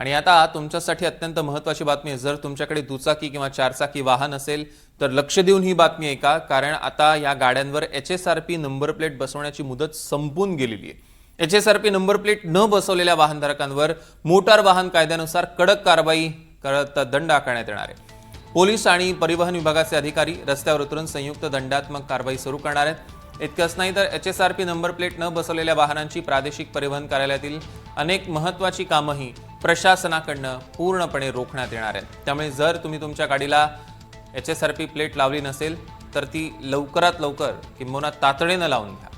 आणि आता तुमच्यासाठी अत्यंत महत्त्वाची बातमी आहे। जर तुमच्याकडे दुचाकी किंवा चारचाकी वाहन असेल तर लक्ष देऊन ही बातमी ऐका, कारण आता या गाड्यांवर HSRP नंबर प्लेट बसवण्याची मुदत संपून गेलेली आहे। HSRP नंबर प्लेट न बसवलेल्या वाहनधारकांवर मोटार वाहन कायद्यानुसार कडक कारवाई करत दंड आकारण्यात येणार आहे। पोलीस आणि परिवहन विभागाचे अधिकारी रस्त्यावर उतरून संयुक्त दंडात्मक कारवाई सुरू करणार आहेत। इतकंच नाही तर HSRP नंबर प्लेट न बसवलेल्या वाहनांची प्रादेशिक परिवहन कार्यालयातील अनेक महत्त्वाची कामंही प्रशासनाकडून पूर्णपणे रोखण्यात येणार आहेत। त्यामुळे जर तुम्ही तुमच्या गाडीला HSRP प्लेट लावली नसेल तर ती लवकरात लवकर किंबहुना तातडीने लावून घ्या।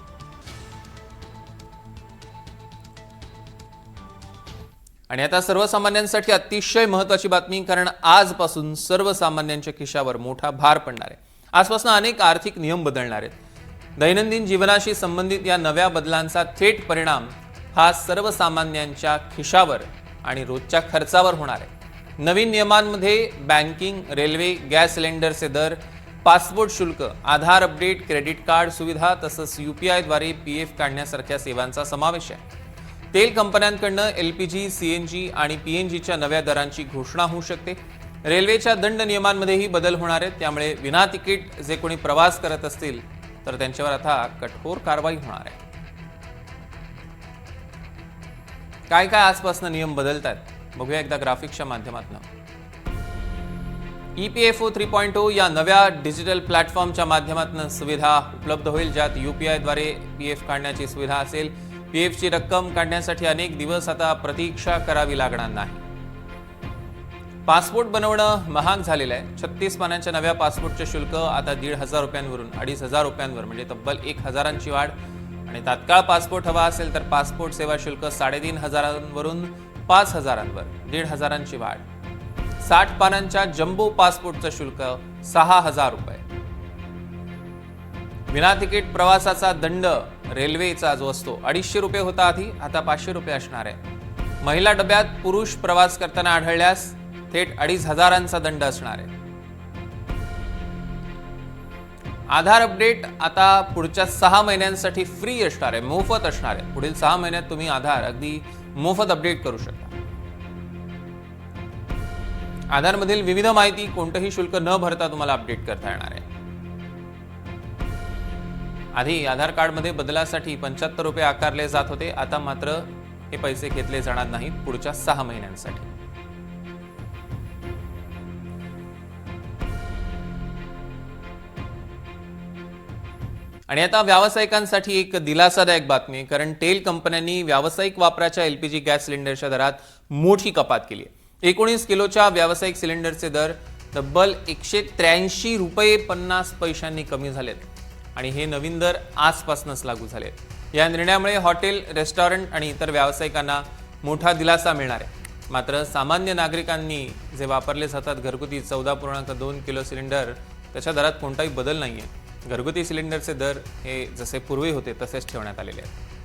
आणि आता सर्वसामान्यांसाठी अतिशय महत्त्वाची बातमी, कारण आजपासून सर्वसामान्यांच्या खिशावर मोठा भार पडणार आहे। आजपासून अनेक आर्थिक नियम बदलणार आहेत। दैनंदिन जीवनाशी संबंधित या नव्या बदलांचा थेट परिणाम हा सर्वसामान्यांच्या खिशावर आणि रोजच्या खर्चावर होणार आहे। नवीन नियमांमध्ये बँकिंग, रेल्वे, गॅस सिलेंडरचे दर, पासपोर्ट शुल्क, आधार अपडेट, क्रेडिट कार्ड सुविधा तसंच UPI द्वारे PF काढण्यासारख्या सेवांचा समावेश आहे। तेल कंपन्यांकडून LPG, CNG आणि PNGच्या नव्या दरांची घोषणा होऊ शकते। रेल्वेच्या दंड नियमांमध्येही बदल होणार आहेत, त्यामुळे विना तिकीट जे कोणी प्रवास करत असतील तर त्यांच्यावर आता कठोर कारवाई होणार आहे। काय काय आजपासून नियम बदलतात बघूया एकदा ग्राफिक्सच्या माध्यमातून। EPFO 3.0 या नव्या डिजिटल प्लॅटफॉर्मच्या माध्यमातून सुविधा उपलब्ध होईल, ज्यात UPI द्वारे PF काढण्याची सुविधा असेल। PF ची रक्कम काढण्यासाठी अनेक दिवस आता प्रतीक्षा करावी लागणार नाही। पासपोर्ट बनवणं महाग झालेलं आहे। 36 पानांच्या नव्या पासपोर्टचे शुल्क आता 1,500 रुपयांवरून 2,500 रुपयांवर म्हणजे तब्बल 1,000ची वाढ। आणि तात्काळ पासपोर्ट हवा असेल तर पासपोर्ट सेवा शुल्क 3,500 वरून 5,000वर 1,500ची वाढ। 60 पानांच्या जम्बो पासपोर्टचं शुल्क 6,000 रुपये। विना तिकीट प्रवासाचा दंड रेल्वेचा जो असतो 250 रुपये होता आधी, आता 500 रुपये असणार आहे। महिला डब्यात पुरुष प्रवास करताना आढळल्यास थेट 2,500चा दंड असणार आहे। आधार अपडेट आता पुढच्या 6 महिन्यांसाठी फ्री असणार आहे, मोफत असणार आहे। पुढील 6 महिन्यात तुम्ही आधार अगदी मोफत अपडेट करू शकता। आधारमधील विविध माहिती कोणतेही शुल्क न भरता तुम्हाला अपडेट करता येणार आहे। आधी आधार कार्डमध्ये बदलासाठी 75 रुपये आकारले जात होते, आता मात्र हे पैसे घेतले जाणार नाहीत पुढच्या 6 महिन्यांसाठी। आणि आता व्यावसायिकांसाठी एक दिलासादायक बातमी, कारण तेल कंपन्यांनी व्यावसायिक वापराच्या LPG गॅस सिलेंडरच्या दरात मोठी कपात केली आहे। 19 किलोच्या व्यावसायिक सिलेंडरचे दर तब्बल 183 रुपये 50 पैशांनी कमी झालेत आणि हे नवीन दर आजपासूनच लागू झाले। या निर्णयामुळे हॉटेल, रेस्टॉरंट आणि इतर व्यावसायिकांना मोठा दिलासा मिळणार आहे। मात्र सामान्य नागरिकांनी जे वापरले जातात घरगुती 14.2 किलो सिलेंडर, त्याच्या दरात कोणताही बदल नाहीये। घरगुती सिलेंडरचे दर हे जसे पूर्वी होते तसेच ठेवण्यात आलेले आहेत।